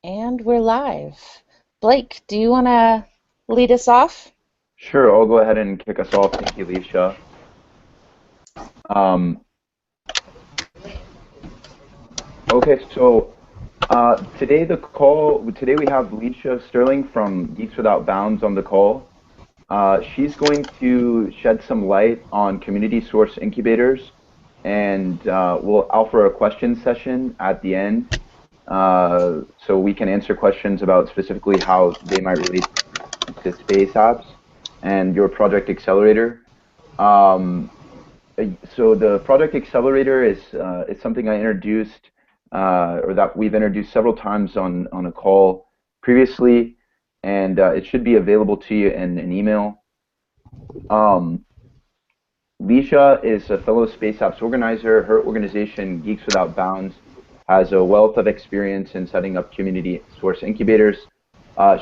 And we're live. Blake, do you want to lead us off? Sure, I'll go ahead and kick us off. Thank you, Lisha. Um, okay, so today we have Lisha Sterling from Geeks Without Bounds on the call. She's going to shed some light on community source incubators, and we'll offer a question session at the end, so we can answer questions about specifically how they might relate to space apps and your project accelerator. Um, so the Project Accelerator is something I introduced or that we've introduced several times on a call previously, and it should be available to you in an email. Um, Lisha is a fellow Space Apps organizer. Her organization, Geeks Without Bounds, has a wealth of experience in setting up community source incubators.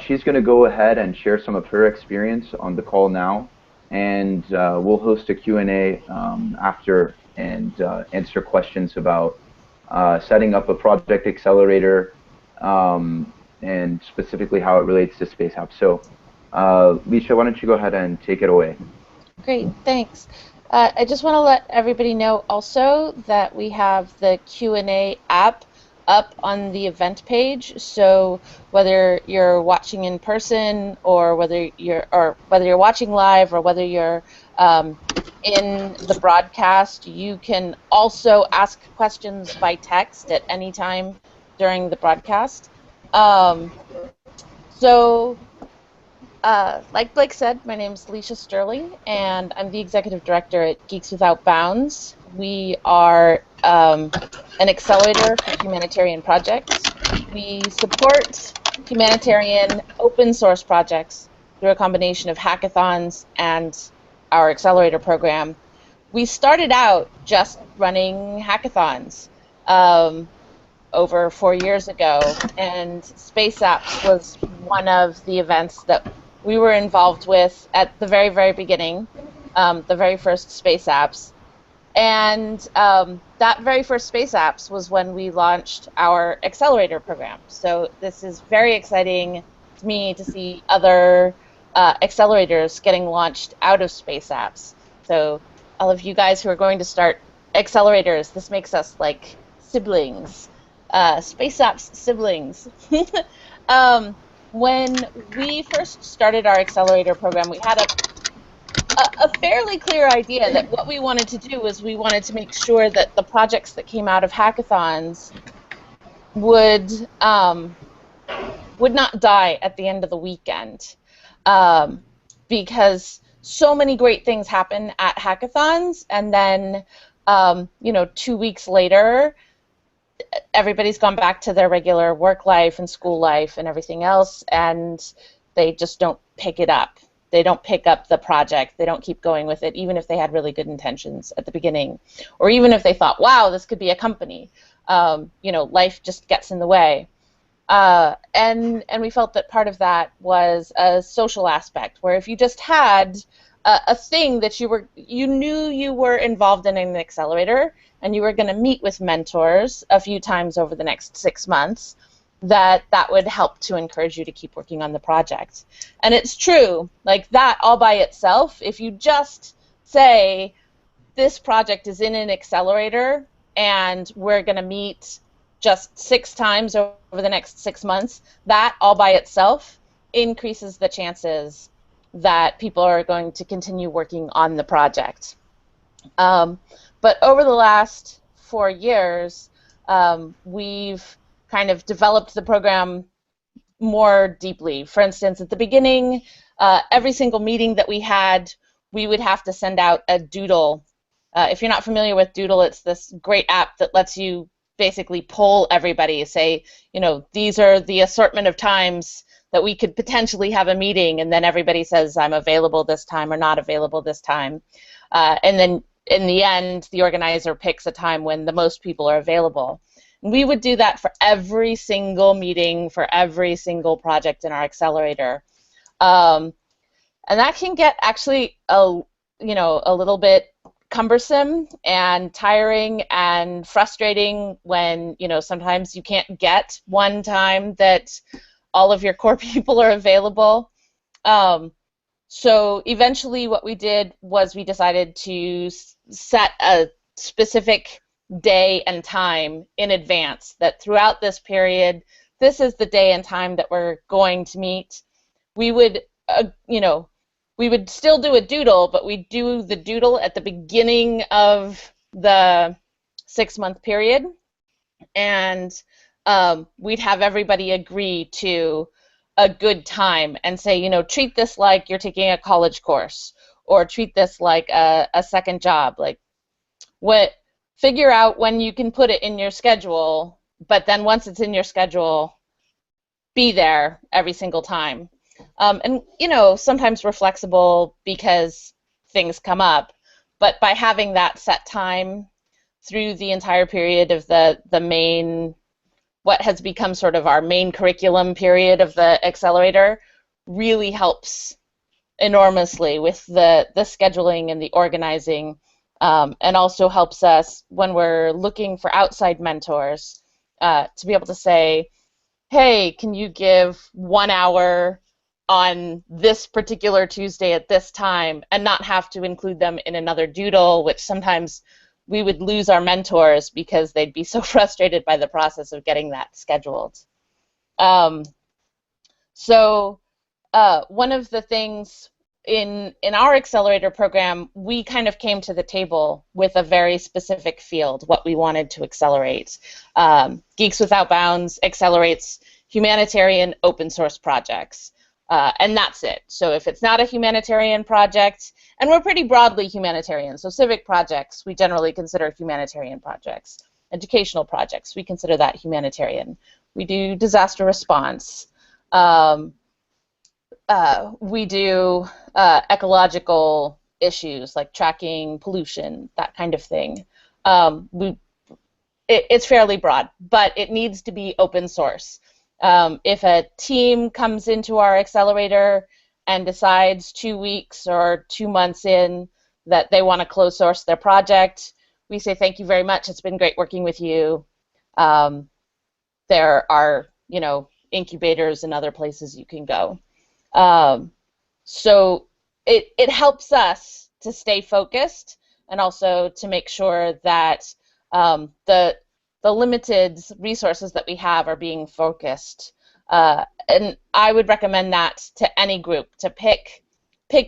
She's going to go ahead and share some of her experience on the call now, and we'll host a Q&A after and answer questions about setting up a project accelerator and specifically how it relates to Space Apps. So, Lisha, why don't you go ahead and take it away? Great, thanks. I just want to let everybody know also that we have the Q&A app up on the event page. So whether you're watching in person or whether you're watching live or whether you're in the broadcast, you can also ask questions by text at any time during the broadcast. Um, so like Blake said, my name is Lisha Sterling, and I'm the executive director at Geeks Without Bounds. We are an accelerator for humanitarian projects. We support humanitarian open source projects through a combination of hackathons and our accelerator program. We started out just running hackathons over 4 years ago, and Space Apps was one of the events that we were involved with at the very, very beginning, the very first Space Apps. And that very first Space Apps was when we launched our Accelerator program. So this is very exciting to me to see other accelerators getting launched out of Space Apps. So all of you guys who are going to start accelerators, this makes us like siblings, Space Apps siblings. When we first started our accelerator program, we had a fairly clear idea that what we wanted to do was we wanted to make sure that the projects that came out of hackathons would would not die at the end of the weekend, um, because so many great things happen at hackathons, and then 2 weeks later everybody's gone back to their regular work life and school life and everything else, and they just don't pick it up. They don't pick up the project. They don't keep going with it, even if they had really good intentions at the beginning, or even if they thought, wow, this could be a company. Life just gets in the way. And we felt that part of that was a social aspect, where if you just had a thing that you knew you were involved in an accelerator, and you were going to meet with mentors a few times over the next 6 months, that would help to encourage you to keep working on the project. And it's true, like that all by itself, if you just say, this project is in an accelerator and we're going to meet just 6 times over the next 6 months, that all by itself increases the chances that people are going to continue working on the project. But over the last 4 years, we've kind of developed the program more deeply. For instance, at the beginning, every single meeting that we had, we would have to send out a doodle. If you're not familiar with Doodle, it's this great app that lets you basically poll everybody, say, these are the assortment of times that we could potentially have a meeting, and then everybody says, I'm available this time or not available this time. And then in the end, the organizer picks a time when the most people are available. We would do that for every single meeting, for every single project in our accelerator. And that can get actually a little bit cumbersome and tiring and frustrating when, you know, sometimes you can't get one time that all of your core people are available. So eventually what we did was we decided to set a specific day and time in advance, that throughout this period, this is the day and time that we're going to meet. We would, you know, we would still do a doodle, but we'd do the doodle at the beginning of the 6-month period, and we'd have everybody agree to a good time and say, you know, treat this like you're taking a college course, or treat this like a second job. Like, figure out when you can put it in your schedule, but then once it's in your schedule, be there every single time. And, you know, sometimes we're flexible because things come up, but by having that set time through the entire period of the main, what has become sort of our main curriculum period of the accelerator, really helps enormously with the scheduling and the organizing, and also helps us when we're looking for outside mentors to be able to say, hey, can you give 1 hour on this particular Tuesday at this time, and not have to include them in another doodle, which sometimes we would lose our mentors because they'd be so frustrated by the process of getting that scheduled. So one of the things in our accelerator program, we kind of came to the table with a very specific field, what we wanted to accelerate. Geeks Without Bounds accelerates humanitarian open source projects. And that's it. So if it's not a humanitarian project, and we're pretty broadly humanitarian, so civic projects we generally consider humanitarian projects. Educational projects, we consider that humanitarian. We do disaster response. We do ecological issues like tracking pollution, that kind of thing. It's fairly broad, but it needs to be open source. If a team comes into our accelerator and decides 2 weeks or 2 months in that they want to close source their project, we say thank you very much. It's been great working with you. There are, you know, incubators and other places you can go. So it helps us to stay focused, and also to make sure that the limited resources that we have are being focused. And I would recommend that to any group, to pick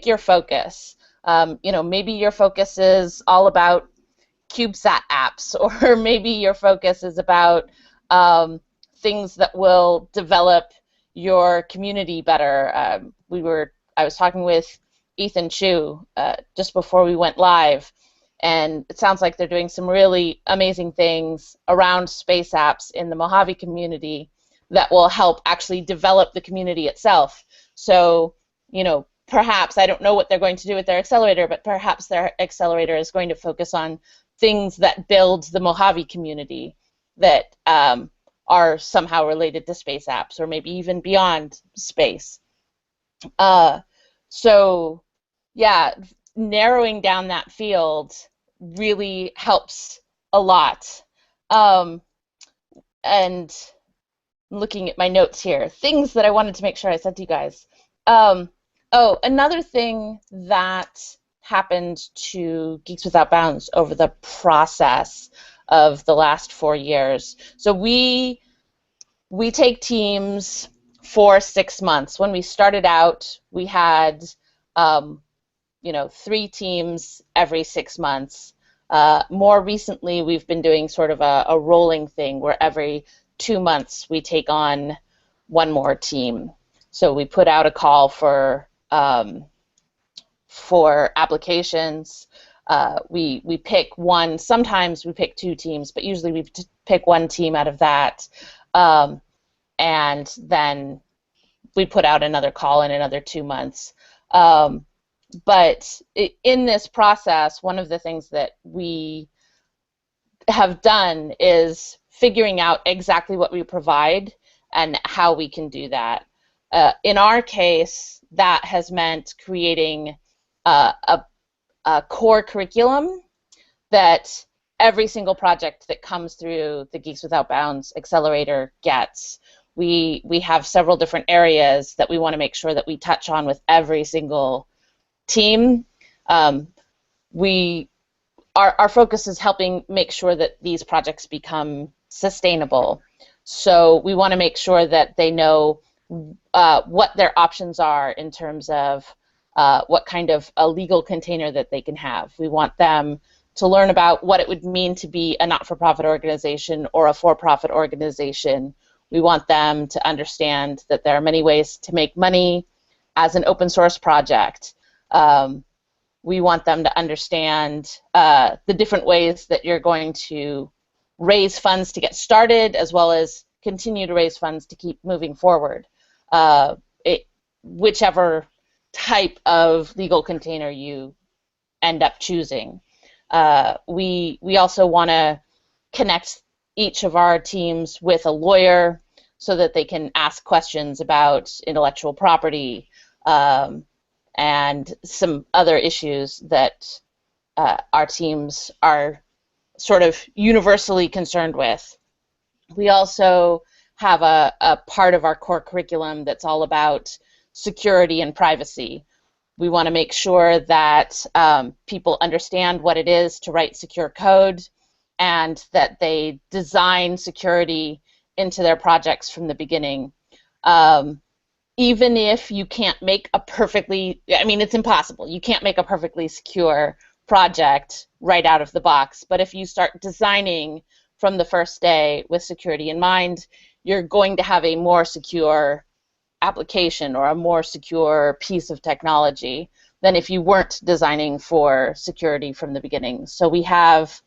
your focus. You know, maybe your focus is all about CubeSat apps, or maybe your focus is about things that will develop your community better. I was talking with Ethan Chu just before we went live, and it sounds like they're doing some really amazing things around space apps in the Mojave community that will help actually develop the community itself. So, you know, perhaps, I don't know what they're going to do with their accelerator, but perhaps their accelerator is going to focus on things that build the Mojave community that are somehow related to space apps, or maybe even beyond space. So, yeah, narrowing down that field really helps a lot. And looking at my notes here, things that I wanted to make sure I said to you guys. Oh, another thing that happened to Geeks Without Bounds over the process of the last 4 years. So we take teams for 6 months. When we started out, we had you know, 3 teams every 6 months. More recently, we've been doing sort of a rolling thing where every 2 months we take on 1 more team. So we put out a call for applications. We pick one. Sometimes we pick 2 teams, but usually we pick 1 team out of that, and then we put out another call in another 2 months. But in this process, one of the things that we have done is figuring out exactly what we provide and how we can do that. In our case, that has meant creating a core curriculum that every single project that comes through the Geeks Without Bounds Accelerator gets. We have several different areas that we want to make sure that we touch on with every single team. Our focus is helping make sure that these projects become sustainable. So we want to make sure that they know what their options are in terms of what kind of a legal container that they can have. We want them to learn about what it would mean to be a not-for-profit organization or a for-profit organization. We want them to understand that there are many ways to make money as an open source project. We want them to understand the different ways that you're going to raise funds to get started, as well as continue to raise funds to keep moving forward, whichever type of legal container you end up choosing. We also want to connect each of our teams with a lawyer so that they can ask questions about intellectual property and some other issues that our teams are sort of universally concerned with. We also have a part of our core curriculum that's all about security and privacy. We want to make sure that people understand what it is to write secure code and that they design security into their projects from the beginning. Even if you can't make a perfectly, I mean, it's impossible. You can't make a perfectly secure project right out of the box. But if you start designing from the first day with security in mind, you're going to have a more secure application or a more secure piece of technology than if you weren't designing for security from the beginning. So we have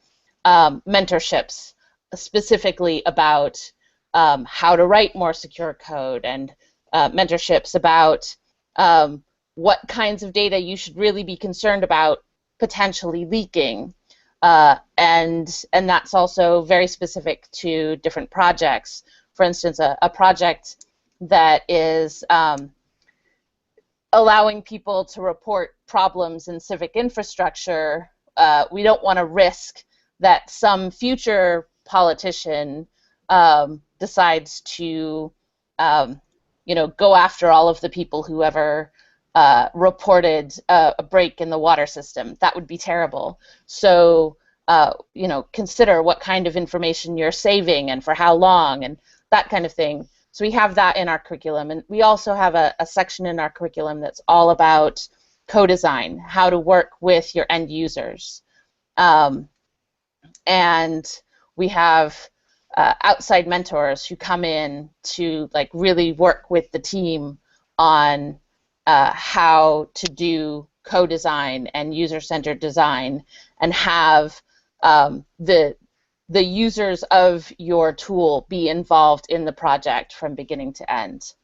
mentorships specifically about how to write more secure code, and mentorships about what kinds of data you should really be concerned about potentially leaking. And that's also very specific to different projects. For instance, a project that is allowing people to report problems in civic infrastructure, we don't want to risk that some future politician decides to go after all of the people who ever reported a break in the water system. That would be terrible. So, consider what kind of information you're saving and for how long and that kind of thing. So we have that in our curriculum. And we also have a section in our curriculum that's all about co-design, how to work with your end users. And we have outside mentors who come in to really work with the team on how to do co-design and user-centered design, and have the users of your tool be involved in the project from beginning to end.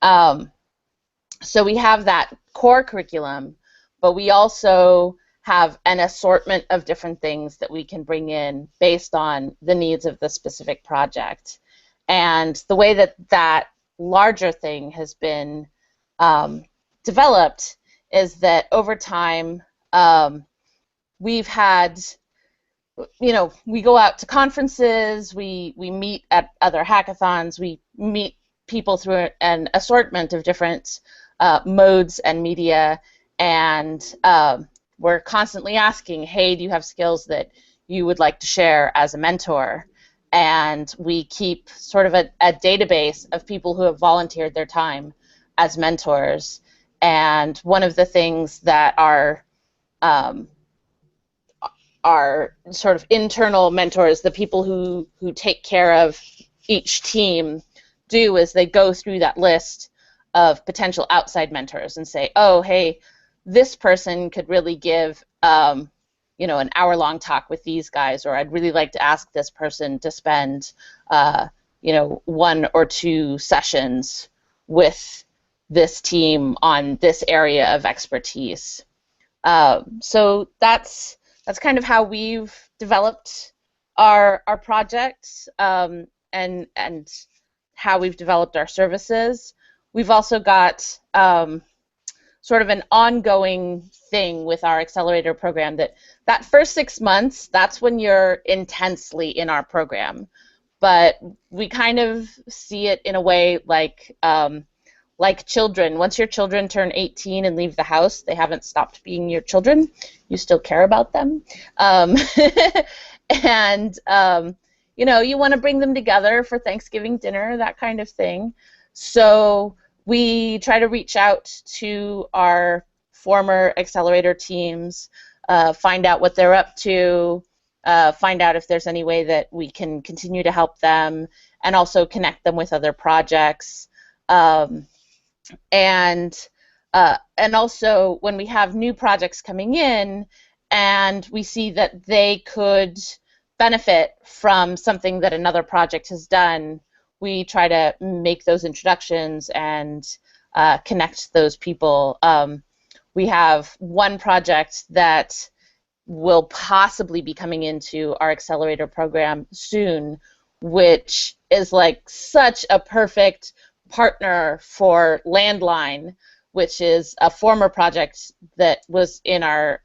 So we have that core curriculum, but we also have an assortment of different things that we can bring in based on the needs of the specific project. And the way that that larger thing has been developed is that over time we've had, we go out to conferences, we meet at other hackathons, we meet people through an assortment of different modes and media, and we're constantly asking, hey, do you have skills that you would like to share as a mentor? And we keep sort of a database of people who have volunteered their time as mentors. And one of the things that our sort of internal mentors, the people who take care of each team, do is they go through that list of potential outside mentors and say, oh, hey, this person could really give an hour-long talk with these guys, or I'd really like to ask this person to spend 1 or 2 sessions with this team on this area of expertise. So that's kind of how we've developed our projects and how we've developed our services. We've also got sort of an ongoing thing with our accelerator program, that first 6 months, that's when you're intensely in our program. But we kind of see it in a way like children. Once your children turn 18 and leave the house, they haven't stopped being your children. You still care about them. And, you know, you want to bring them together for Thanksgiving dinner, that kind of thing. So we try to reach out to our former accelerator teams, find out what they're up to, find out if there's any way that we can continue to help them, and also connect them with other projects. And also when we have new projects coming in and we see that they could benefit from something that another project has done, we try to make those introductions and connect those people. We have one project that will possibly be coming into our accelerator program soon, which is like such a perfect partner for Landline, which is a former project that was in our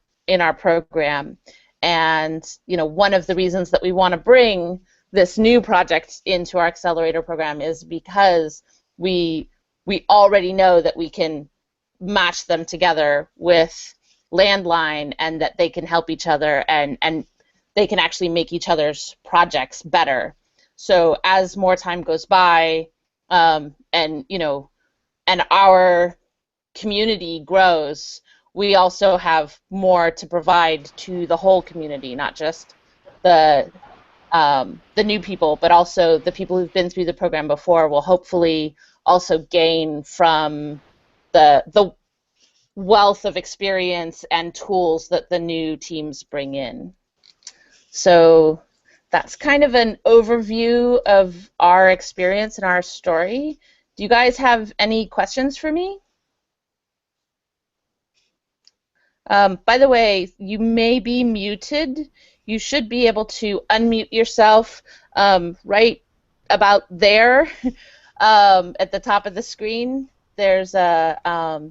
program. And you know, one of the reasons that we want to bring this new project into our accelerator program is because we already know that we can match them together with Landline, and that they can help each other, and they can actually make each other's projects better. So as more time goes by, and you know, and our community grows, we also have more to provide to the whole community, not just the new people, but also the people who've been through the program before will hopefully also gain from the wealth of experience and tools that the new teams bring in. So that's kind of an overview of our experience and our story. Do you guys have any questions for me? By the way, you may be muted. You should be able to unmute yourself right about there at the top of the screen. There's a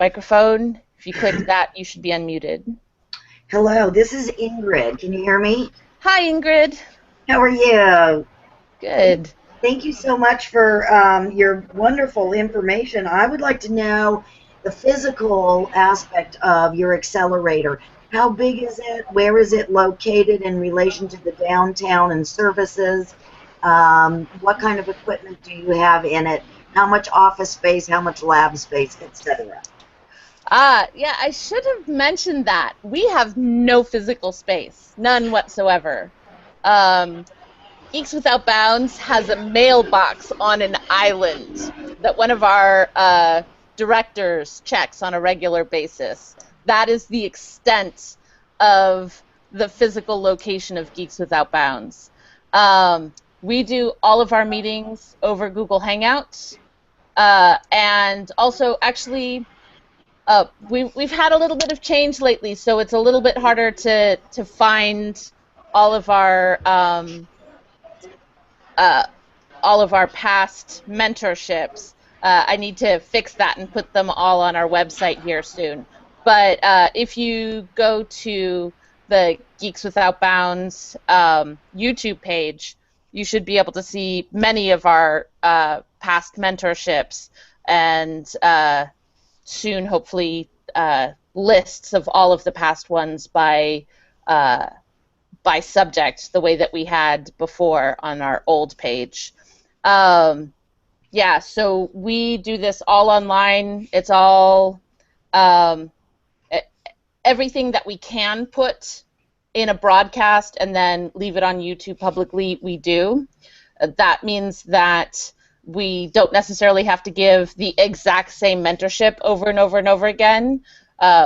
microphone. If you click that, you should be unmuted. Hello, this is Ingrid. Can you hear me? Hi, Ingrid. How are you? Good. Thank you so much for your wonderful information. I would like to know the physical aspect of your accelerator. How big is it? Where is it located in relation to the downtown and services? What kind of equipment do you have in it? How much office space, how much lab space, etc.? Yeah, I should have mentioned that. We have no physical space, none whatsoever. Geeks Without Bounds has a mailbox on an island that one of our directors checks on a regular basis. That is the extent of the physical location of Geeks Without Bounds. We do all of our meetings over Google Hangouts, and also actually we've had a little bit of change lately, so it's a little bit harder to find all of our past mentorships. I need to fix that and put them all on our website here soon. But if you go to the Geeks Without Bounds YouTube page, you should be able to see many of our past mentorships, and soon, hopefully, lists of all of the past ones by subject, the way that we had before on our old page. Yeah, so we do this all online. It's all everything that we can put in a broadcast and then leave it on YouTube publicly, we do. That means that we don't necessarily have to give the exact same mentorship over and over and over again.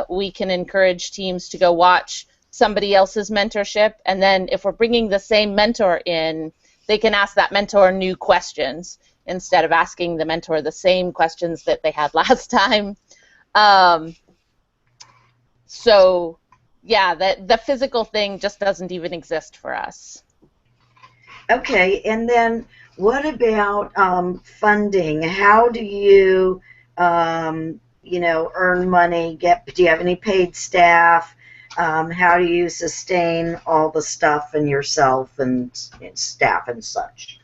We can encourage teams to go watch somebody else's mentorship, and then if we're bringing the same mentor in, they can ask that mentor new questions instead of asking the mentor the same questions that they had last time. So yeah, the physical thing just doesn't even exist for us. Okay, and then what about funding? How do you earn money? Do you have any paid staff? How do you sustain all the stuff and yourself and staff and such?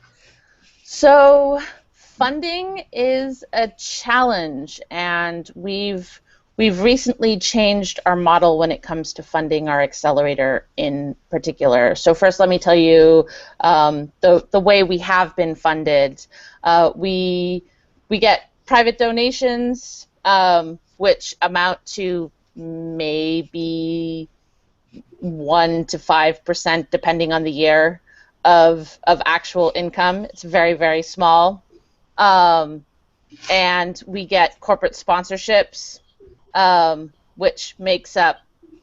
So funding is a challenge, and we've recently changed our model when it comes to funding our accelerator in particular. So first, let me tell you the way we have been funded. We get private donations, which amount to maybe 1 to 5%, depending on the year, of actual income. It's very, very small. And we get corporate sponsorships, which makes up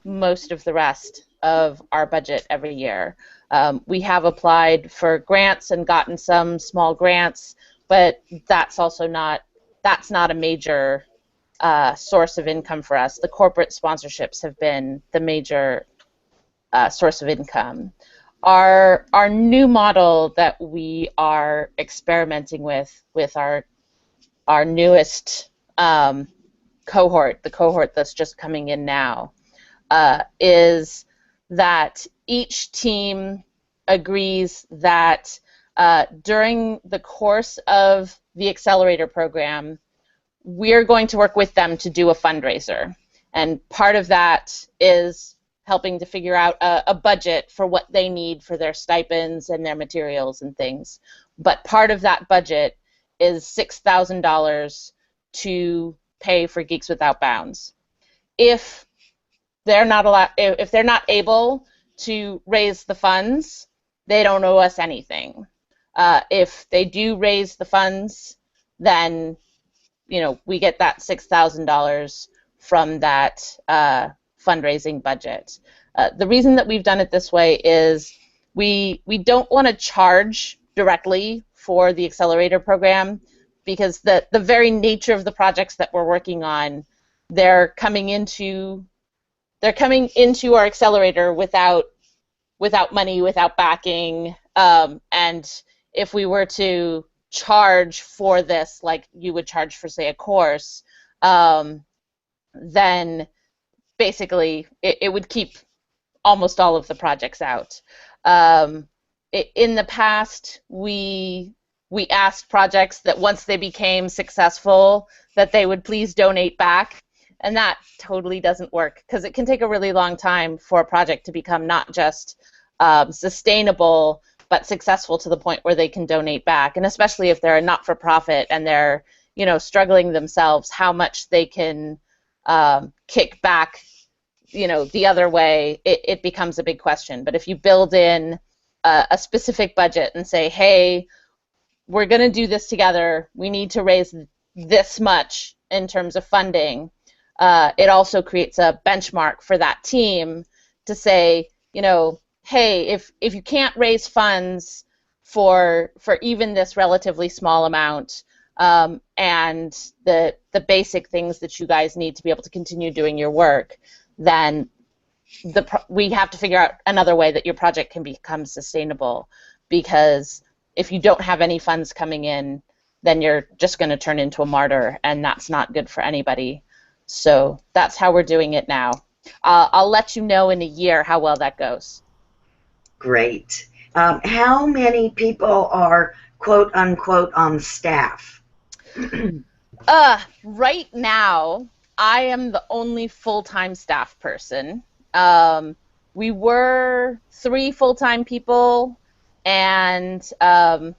most of the rest of our budget every year. We have applied for grants and gotten some small grants, but that's not a major source of income for us. The corporate sponsorships have been the major source of income. Our new model that we are experimenting with our newest cohort, the cohort that's just coming in now, is that each team agrees that during the course of the Accelerator program, we're going to work with them to do a fundraiser. And part of that is helping to figure out a budget for what they need for their stipends and their materials and things. But part of that budget is $6,000 to pay for Geeks Without Bounds. If they're not able to raise the funds, they don't owe us anything. If they do raise the funds, then we get that $6,000 from that fundraising budget. The reason that we've done it this way is we don't want to charge directly for the Accelerator program, because the very nature of the projects that we're working on, they're coming into our Accelerator without money, without backing, and if we were to charge for this like you would charge for, say, a course, then basically it would keep almost all of the projects out. In the past, we asked projects that once they became successful that they would please donate back, and that totally doesn't work, because it can take a really long time for a project to become not just sustainable but successful to the point where they can donate back. And especially if they're a not-for-profit and they're struggling themselves, how much they can kick back the other way, it becomes a big question. But if you build in a specific budget and say, hey, we're going to do this together, we need to raise this much in terms of funding, it also creates a benchmark for that team to say, hey, if you can't raise funds for even this relatively small amount, and the basic things that you guys need to be able to continue doing your work, then we have to figure out another way that your project can become sustainable. Because if you don't have any funds coming in, then you're just going to turn into a martyr, and that's not good for anybody. So that's how we're doing it now. I'll let you know in a year how well that goes. Great. How many people are quote unquote on staff? Right now, I am the only full-time staff person. We were 3 full-time people and an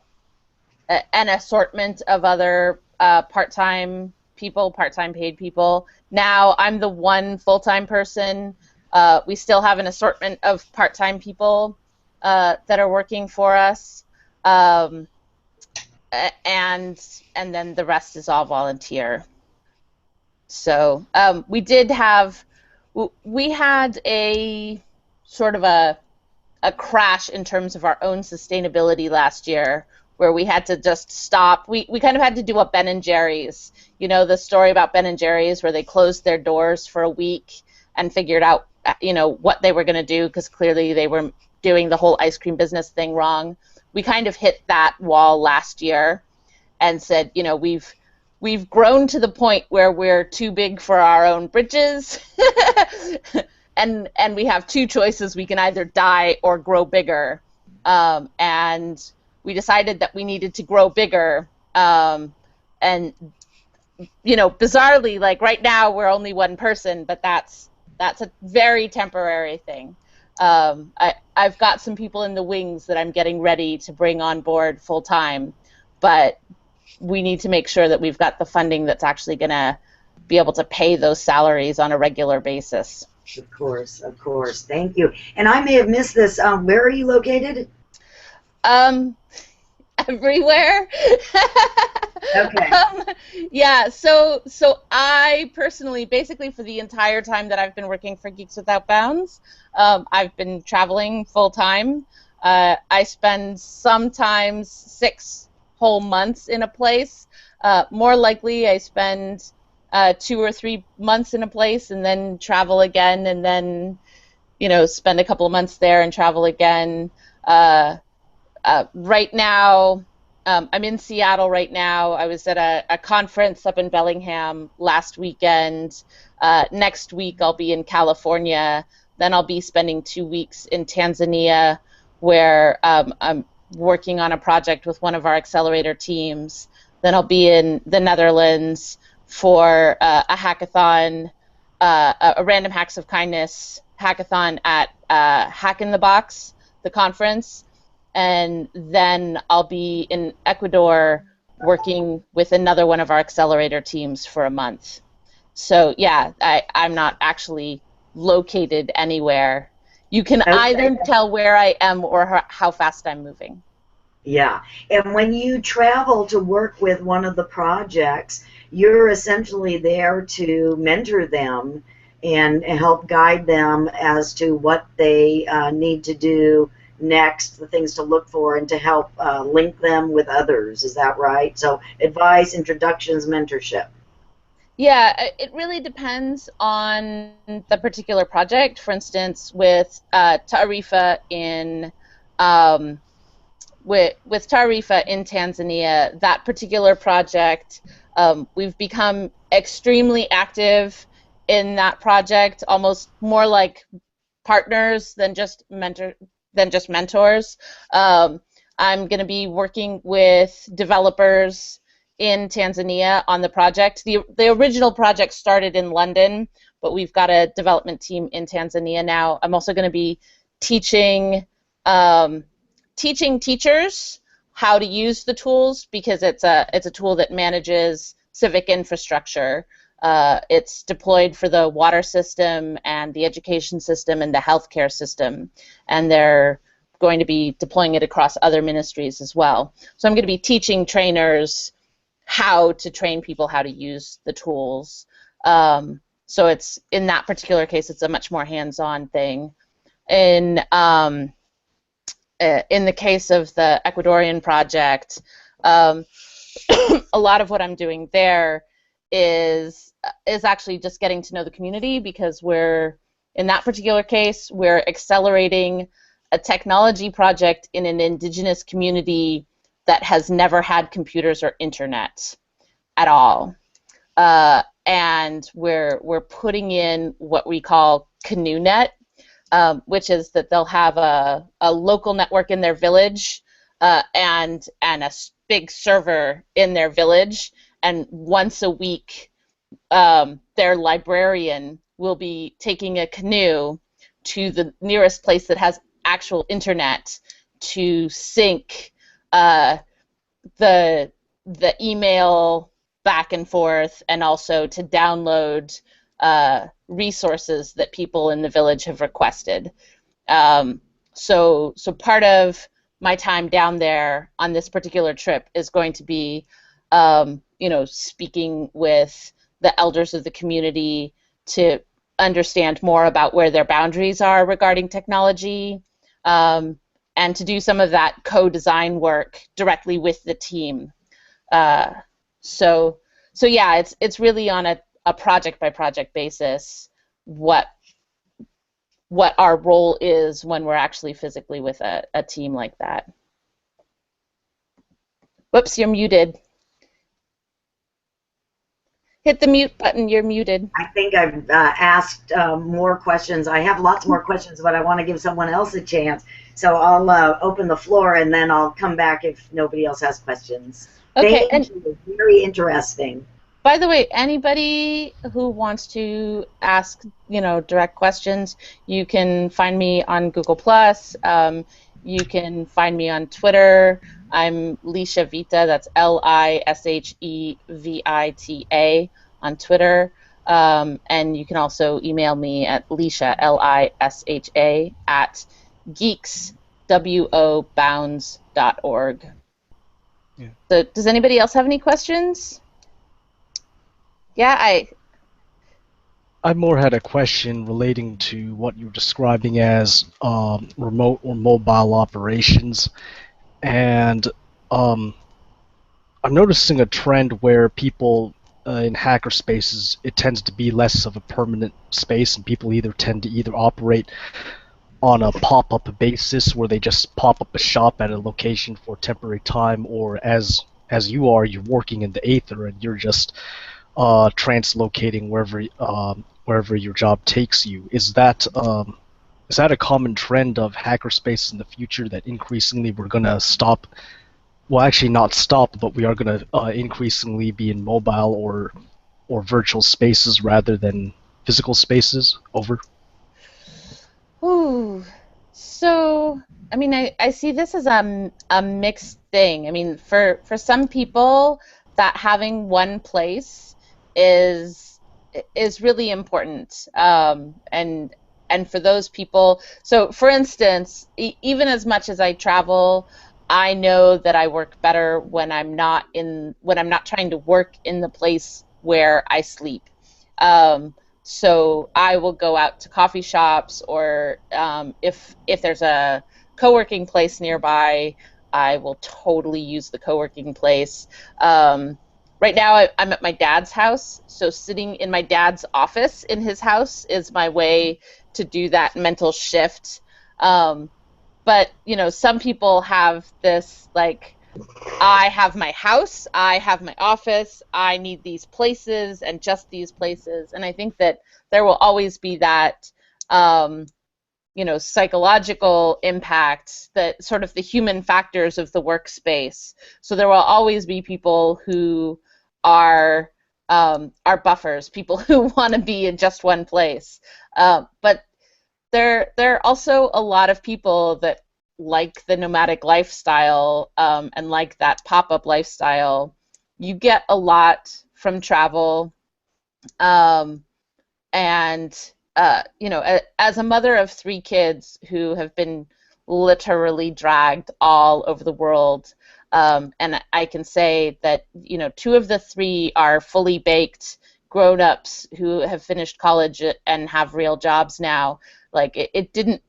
assortment of other part-time people, part-time paid people. Now I'm the one full-time person. We still have an assortment of part-time people that are working for us, and then the rest is all volunteer. So we had a sort of a crash in terms of our own sustainability last year, where we had to just stop. We kind of had to do what Ben and Jerry's, the story about Ben and Jerry's, where they closed their doors for a week and figured out what they were going to do, because clearly they were doing the whole ice cream business thing wrong. We kind of hit that wall last year and said, we've grown to the point where we're too big for our own britches, and we have two choices: we can either die or grow bigger. And we decided that we needed to grow bigger. And bizarrely, like right now we're only one person, but that's a very temporary thing. I've got some people in the wings that I'm getting ready to bring on board full time, but we need to make sure that we've got the funding that's actually going to be able to pay those salaries on a regular basis. Of course, of course. Thank you. And I may have missed this. Where are you located? Everywhere. Okay. Yeah, so I personally, basically for the entire time that I've been working for Geeks Without Bounds, I've been traveling full time. I spend sometimes 6 whole months in a place. More likely, I spend 2 or 3 months in a place and then travel again, and then spend a couple of months there and travel again. Right now, I'm in Seattle right now. I was at a conference up in Bellingham last weekend. Next week I'll be in California. Then I'll be spending 2 weeks in Tanzania, where I'm working on a project with one of our Accelerator teams. Then I'll be in the Netherlands for a hackathon, a Random Hacks of Kindness hackathon at Hack in the Box, the conference. And then I'll be in Ecuador working with another one of our Accelerator teams for a month. So yeah, I'm not actually located anywhere. You can either tell where I am or how fast I'm moving. Yeah, and when you travel to work with one of the projects, you're essentially there to mentor them and help guide them as to what they need to do next, the things to look for, and to help link them with others. Is that right? So advice, introductions, mentorship. Yeah, it really depends on the particular project. For instance, with Taarifa in with Taarifa in Tanzania, that particular project, we've become extremely active in that project, almost more like partners than just mentors. I'm going to be working with developers in Tanzania on the project. The original project started in London, but we've got a development team in Tanzania now. I'm also going to be teaching teachers how to use the tools, because it's a tool that manages civic infrastructure. It's deployed for the water system and the education system and the healthcare system, and they're going to be deploying it across other ministries as well. So I'm going to be teaching trainers how to train people how to use the tools. So it's, in that particular case, it's a much more hands-on thing. In the case of the Ecuadorian project, a lot of what I'm doing there is actually just getting to know the community, because in that particular case, we're accelerating a technology project in an indigenous community that has never had computers or internet at all. And we're putting in what we call CanoeNet, which is that they'll have a local network in their village and a big server in their village, and once a week their librarian will be taking a canoe to the nearest place that has actual internet to sync the email back and forth, and also to download resources that people in the village have requested. So part of my time down there on this particular trip is going to be speaking with the elders of the community to understand more about where their boundaries are regarding technology, and to do some of that co-design work directly with the team. So yeah, it's really on a project by project basis what our role is when we're actually physically with a team like that. Whoops, you're muted. Hit the mute button. You're muted. I think I've asked more questions. I have lots more questions, but I want to give someone else a chance. So I'll open the floor, and then I'll come back if nobody else has questions. Okay, Thank you. Very interesting. By the way, anybody who wants to ask, direct questions, you can find me on Google+. You can find me on Twitter. I'm Lisha Vita. That's LISHEVITA on Twitter. And you can also email me at Lisha, LISHA, at geekswobounds.org. Yeah. So does anybody else have any questions? Yeah, I more had a question relating to what you're describing as remote or mobile operations, and I'm noticing a trend where people in hacker spaces, it tends to be less of a permanent space, and people tend to operate on a pop-up basis where they just pop up a shop at a location for a temporary time, or as you're working in the Aether and you're just translocating wherever your job takes you. Is that a common trend of hackerspace in the future, that increasingly we're going to stop? Well, actually not stop, but we are going to increasingly be in mobile or virtual spaces rather than physical spaces? Over. Ooh, so I mean, I see this as a mixed thing. I mean, for some people, that having one place is really important, and for those people, so for instance, even as much as I travel, I know that I work better when I'm not trying to work in the place where I sleep. So I will go out to coffee shops, or if there's a co-working place nearby, I will totally use the co-working place. Right now I'm at my dad's house, so sitting in my dad's office in his house is my way to do that mental shift. But some people have this, like, I have my house, I have my office, I need these places and just these places. And I think that there will always be that, psychological impact, that sort of the human factors of the workspace. So there will always be people who are buffers, people who want to be in just one place. But there are also a lot of people that like the nomadic lifestyle, and like that pop-up lifestyle. You get a lot from travel, and as a mother of 3 kids who have been literally dragged all over the world, and I can say that 2 of the 3 are fully baked grown-ups who have finished college and have real jobs now. Like, it didn't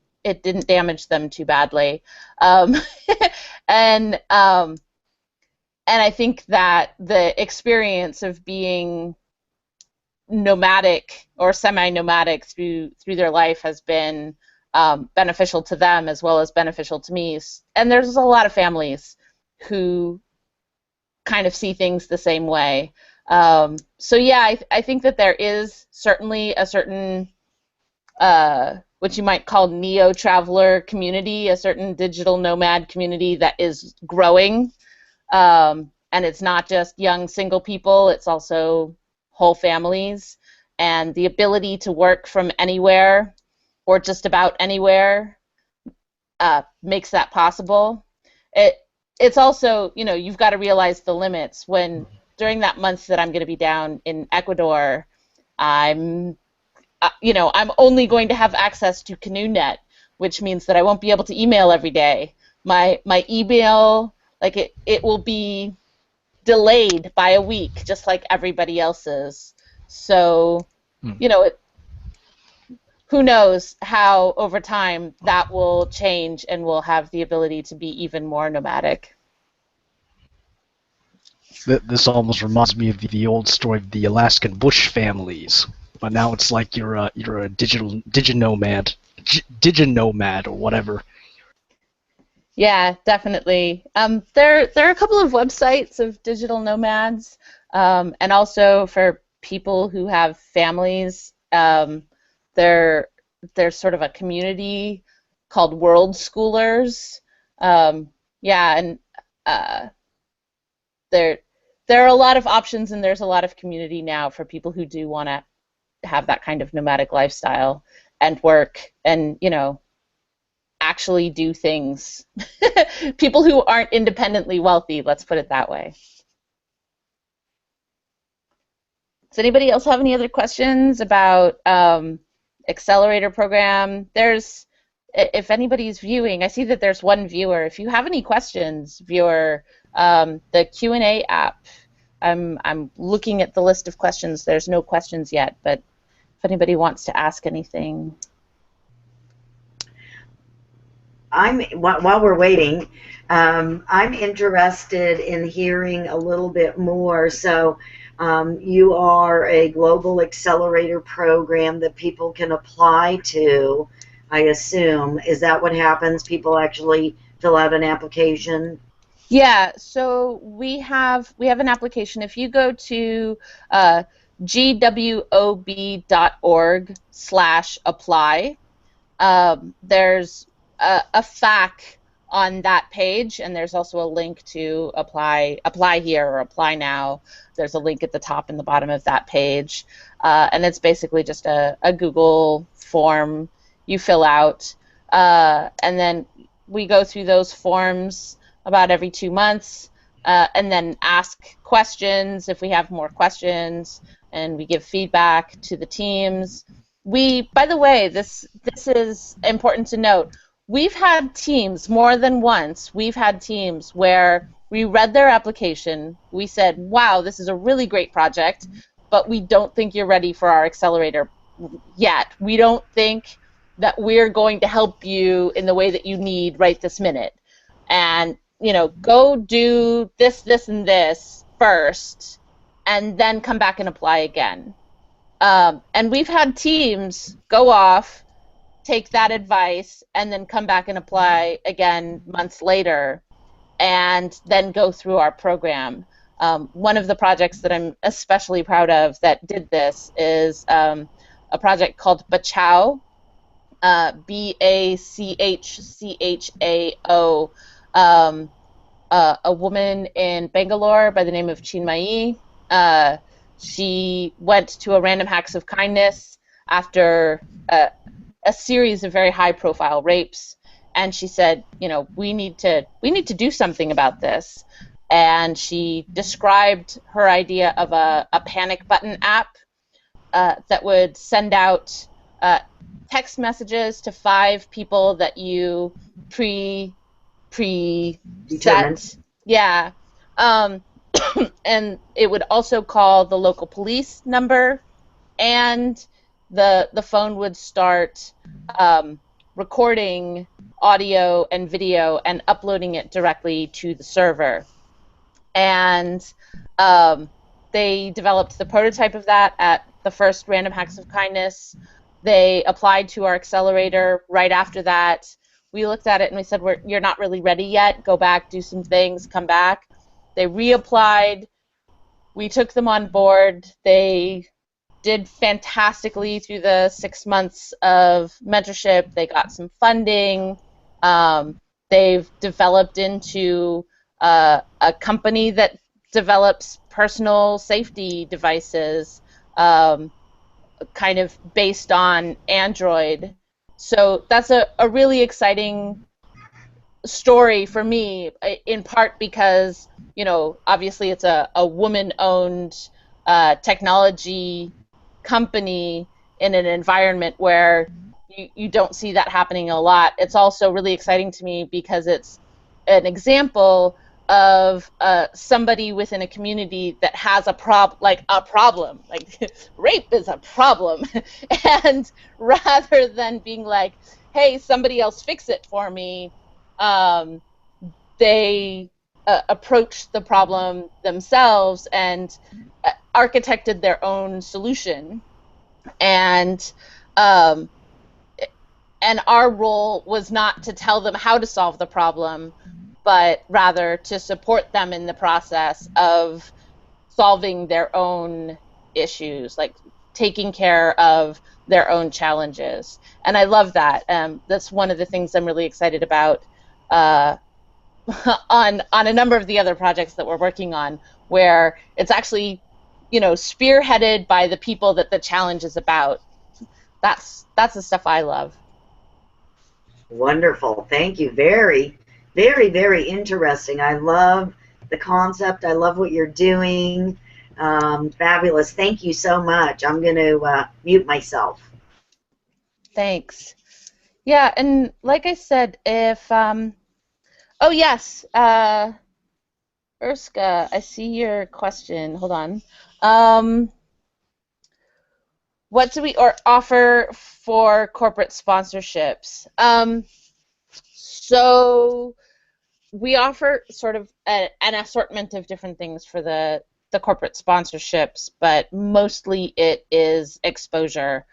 damage them too badly, and I think that the experience of being nomadic or semi-nomadic through their life has been beneficial to them as well as beneficial to me. And there's a lot of families who kind of see things the same way. So yeah, I think that there is certainly a certain what you might call neo-traveler community, a certain digital nomad community that is growing. And it's not just young single people, it's also whole families. And the ability to work from anywhere or just about anywhere makes that possible. It's also, you've got to realize the limits. When during that month that I'm going to be down in Ecuador, I'm only going to have access to CanoeNet, which means that I won't be able to email every day. My email, like, it will be delayed by a week, just like everybody else's. So, who knows how over time that will change, and we'll have the ability to be even more nomadic. This almost reminds me of the old story of the Alaskan bush families, but now it's like you're a diginomad or whatever. Yeah, definitely. There are a couple of websites of digital nomads, and also for people who have families. There's sort of a community called World Schoolers. Yeah, and there are a lot of options, and there's a lot of community now for people who do want to have that kind of nomadic lifestyle and work and, you know, actually do things. People who aren't independently wealthy, let's put it that way. Does anybody else have any other questions about Accelerator Program? There's, if anybody's viewing, I see that there's one viewer. If you have any questions, viewer, the Q&A app, I'm looking at the list of questions. There's no questions yet, but if anybody wants to ask anything. While we're waiting, I'm interested in hearing a little bit more. So you are a global accelerator program that people can apply to, I assume. Is that what happens? People actually fill out an application? Yeah, so we have an application. If you go to gwob.org/apply, there's a FAQ on that page, and there's also a link to apply here or apply now. There's a link at the top and the bottom of that page, and it's basically just a Google form you fill out, and then we go through those forms about every 2 months, and then ask questions if we have more questions, and we give feedback to the teams. By the way, this is important to note. We've had teams more than once. We've had teams where we read their application. We said, wow, this is a really great project, but we don't think you're ready for our accelerator yet. We don't think that we're going to help you in the way that you need right this minute. And, you know, go do this, this, and this first, and then come back and apply again. And we've had teams go off, take that advice, and then come back and apply again months later, and then go through our program. One of the projects that I'm especially proud of that did this is a project called Bachao, BACHCHAO, a woman in Bangalore by the name of Chinmayi. She went to a Random Hacks of Kindness after a series of very high-profile rapes, and she said, you know, we need to do something about this. And she described her idea of a panic button app that would send out text messages to 5 people that you pre-set. Yeah. And it would also call the local police number, and the phone would start recording audio and video and uploading it directly to the server. And they developed the prototype of that at the first Random Hacks of Kindness. They applied to our accelerator right after that. We looked at it and we said, you're not really ready yet. Go back, do some things, come back. They reapplied. We took them on board. They did fantastically through the 6 months of mentorship. They got some funding. They've developed into a company that develops personal safety devices, kind of based on Android. So that's a really exciting story for me, in part because, you know, obviously it's a woman-owned technology company in an environment where you don't see that happening a lot. It's also really exciting to me because it's an example of somebody within a community that has a problem. Like rape is a problem. And rather than being like, hey, somebody else fix it for me, they approached the problem themselves and architected their own solution. And our role was not to tell them how to solve the problem, but rather to support them in the process of solving their own issues, like taking care of their own challenges. And I love that. That's one of the things I'm really excited about on a number of the other projects that we're working on, where it's actually, spearheaded by the people that the challenge is about. That's the stuff I love. Wonderful. Thank you. Very, very, very interesting. I love the concept. I love what you're doing. Fabulous. Thank you so much. I'm going to mute myself. Thanks. Yeah, and like I said, if oh yes, Urska, I see your question. Hold on. What do we offer for corporate sponsorships? So we offer sort of an assortment of different things for the corporate sponsorships, but mostly it is exposure.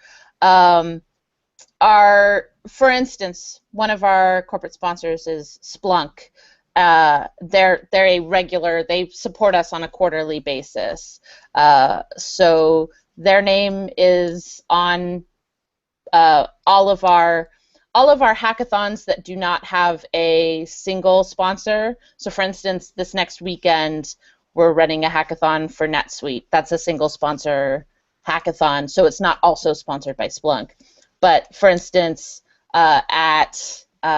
For instance, one of our corporate sponsors is Splunk. They're a regular. They support us on a quarterly basis. So their name is on all of our hackathons that do not have a single sponsor. So for instance, this next weekend we're running a hackathon for NetSuite. That's a single sponsor hackathon, so it's not also sponsored by Splunk. But for instance, at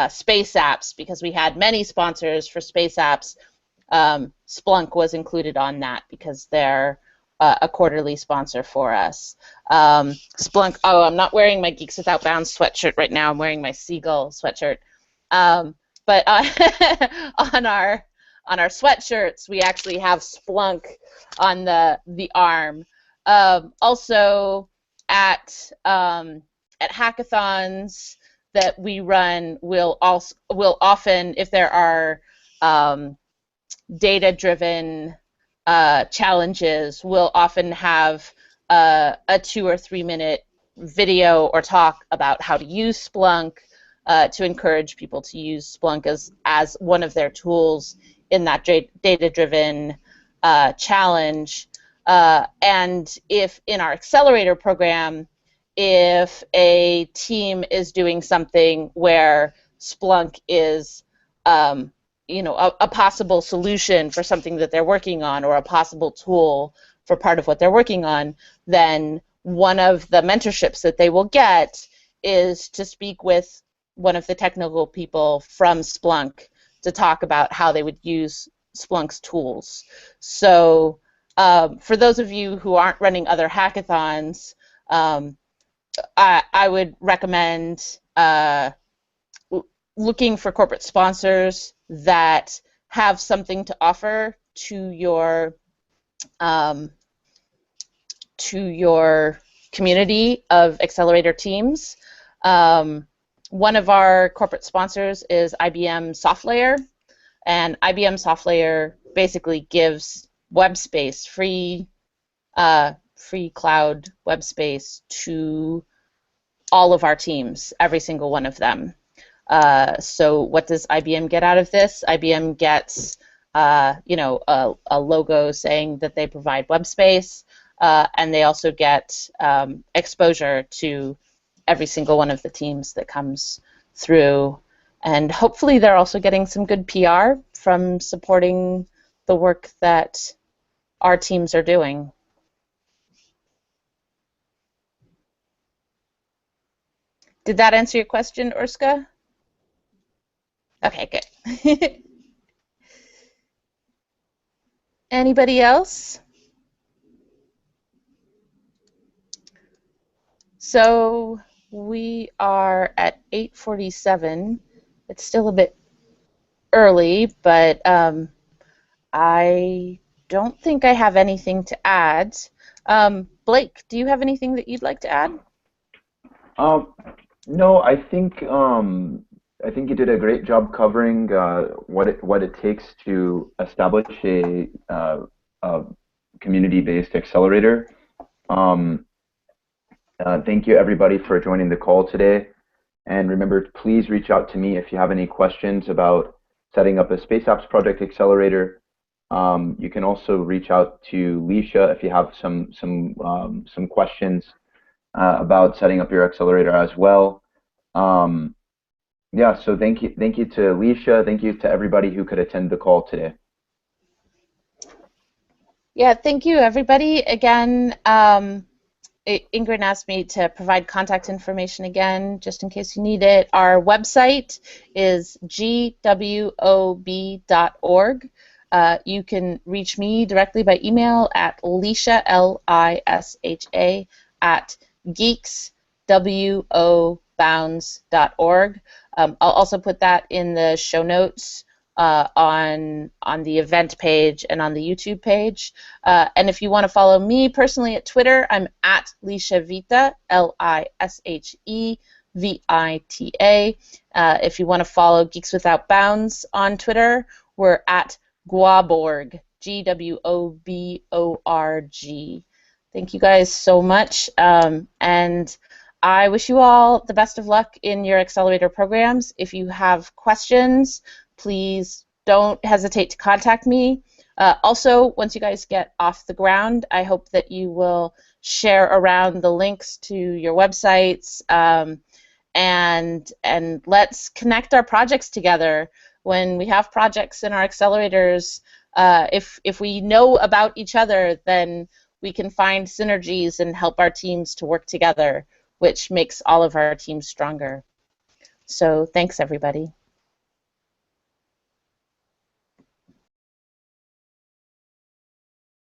Space Apps, because we had many sponsors for Space Apps, Splunk was included on that because they're a quarterly sponsor for us. Splunk. Oh, I'm not wearing my Geeks Without Bounds sweatshirt right now. I'm wearing my Seagull sweatshirt. But on our sweatshirts, we actually have Splunk on the arm. Also, at hackathons that we run, we'll often, if there are data-driven challenges, we'll often have a 2 or 3 minute video or talk about how to use Splunk to encourage people to use Splunk as one of their tools in that data-driven challenge. And if in our Accelerator program, if a team is doing something where Splunk is a possible solution for something that they're working on, or a possible tool for part of what they're working on, then one of the mentorships that they will get is to speak with one of the technical people from Splunk to talk about how they would use Splunk's tools. So for those of you who aren't running other hackathons, I would recommend looking for corporate sponsors that have something to offer to your community of Accelerator teams. One of our corporate sponsors is IBM SoftLayer, and IBM SoftLayer basically gives web space, free cloud web space to all of our teams, every single one of them. So what does IBM get out of this? IBM gets a logo saying that they provide web space, and they also get exposure to every single one of the teams that comes through. And hopefully they're also getting some good PR from supporting the work that our teams are doing. Did that answer your question, Urska? Okay, good. Anybody else? So we are at 8:47. It's still a bit early, but I don't think I have anything to add. Blake, do you have anything that you'd like to add? No, I think you did a great job covering what it takes to establish a community-based accelerator. Thank you everybody for joining the call today, and remember, please reach out to me if you have any questions about setting up a Space Apps Project Accelerator. You can also reach out to Lisha if you have some questions about setting up your accelerator as well. Yeah, so thank you to Lisha. Thank you to everybody who could attend the call today. Yeah, thank you, everybody. Again, Ingrid asked me to provide contact information again, just in case you need it. Our website is gwob.org. You can reach me directly by email at Lisha, Lisha, at geekswobounds.org. I'll also put that in the show notes on the event page and on the YouTube page. And if you want to follow me personally at Twitter, I'm at Lisha Vita, LISHEVITA. If you want to follow Geeks Without Bounds on Twitter, we're at Gwoborg, GWOBORG. Thank you guys so much, and I wish you all the best of luck in your accelerator programs. If you have questions, please don't hesitate to contact me. Also, once you guys get off the ground, I hope that you will share around the links to your websites, and let's connect our projects together. When we have projects in our accelerators, if we know about each other, then we can find synergies and help our teams to work together, which makes all of our teams stronger. So thanks, everybody.